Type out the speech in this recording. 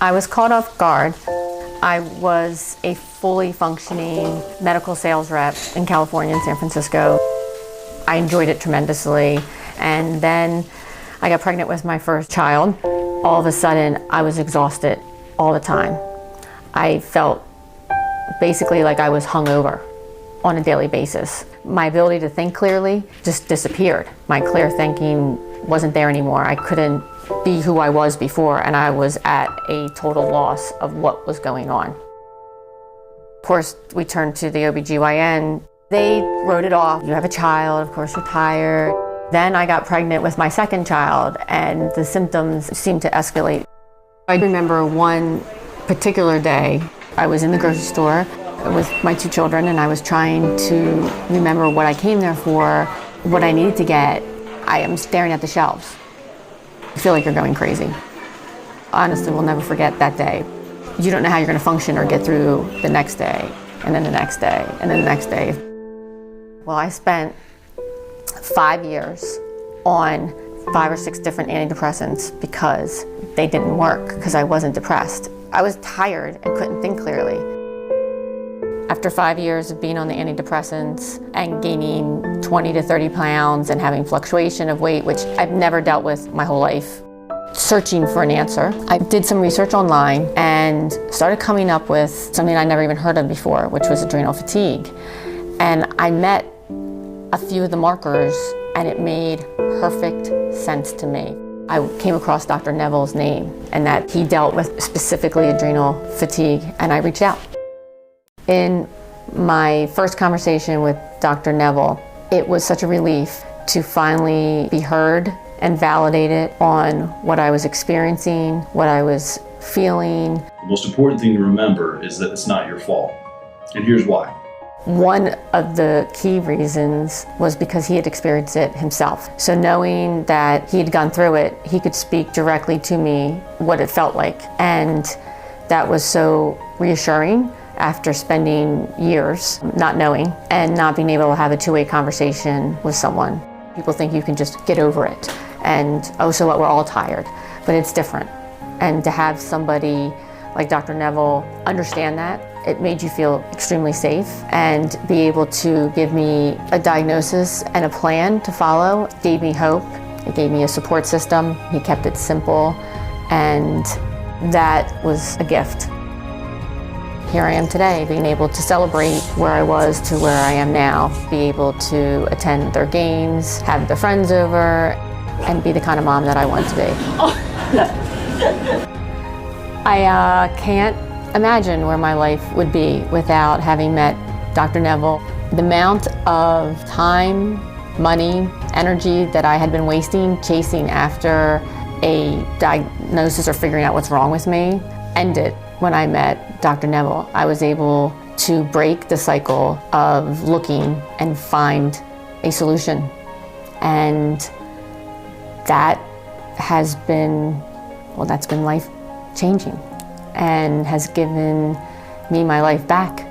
I was caught off guard. I was a fully functioning medical sales rep in California and San Francisco. I enjoyed it tremendously. And then I got pregnant with my first child. All of a sudden, I was exhausted all the time. I felt basically like I was hungover on a daily basis. My ability to think clearly just disappeared. My clear thinking wasn't there anymore. I couldn't be who I was before, and I was at a total loss of what was going on. Of course, we turned to the OBGYN. They wrote it off. You have a child, of course you're tired. Then I got pregnant with my second child, and the symptoms seemed to escalate. I remember one particular day, I was in the grocery store with my two children, and I was trying to remember what I came there for, what I needed to get. I am staring at the shelves. I feel like you're going crazy. Honestly, we'll never forget that day. You don't know how you're going to function or get through the next day, and then the next day, and then the next day. Well, I spent 5 years on 5 or 6 different antidepressants because they didn't work, because I wasn't depressed. I was tired and couldn't think clearly. After 5 years of being on the antidepressants and gaining 20 to 30 pounds and having fluctuation of weight, which I've never dealt with my whole life, searching for an answer, I did some research online and started coming up with something I never even heard of before, which was adrenal fatigue. And I met a few of the markers, and it made perfect sense to me. I came across Dr. Neville's name, and that he dealt with specifically adrenal fatigue, and I reached out. In my first conversation with Dr. Neville, it was such a relief to finally be heard and validated on what I was experiencing, what I was feeling. The most important thing to remember is that it's not your fault, and here's why. One of the key reasons was because he had experienced it himself. So knowing that he had gone through it, he could speak directly to me what it felt like. And that was so reassuring after spending years not knowing and not being able to have a two-way conversation with someone. People think you can just get over it and, oh, so what, we're all tired. But it's different. And to have somebody like Dr. Neville understand that, it made you feel extremely safe, and be able to give me a diagnosis and a plan to follow gave me hope. It gave me a support system. He kept it simple, and that was a gift. Here I am today, being able to celebrate where I was to where I am now, be able to attend their games, have their friends over, and be the kind of mom that I want to be. I can't imagine where my life would be without having met Dr. Neville. The amount of time, money, energy that I had been wasting chasing after a diagnosis or figuring out what's wrong with me ended when I met Dr. Neville. I was able to break the cycle of looking and find a solution. And that has been, well, that's been life-changing and has given me my life back.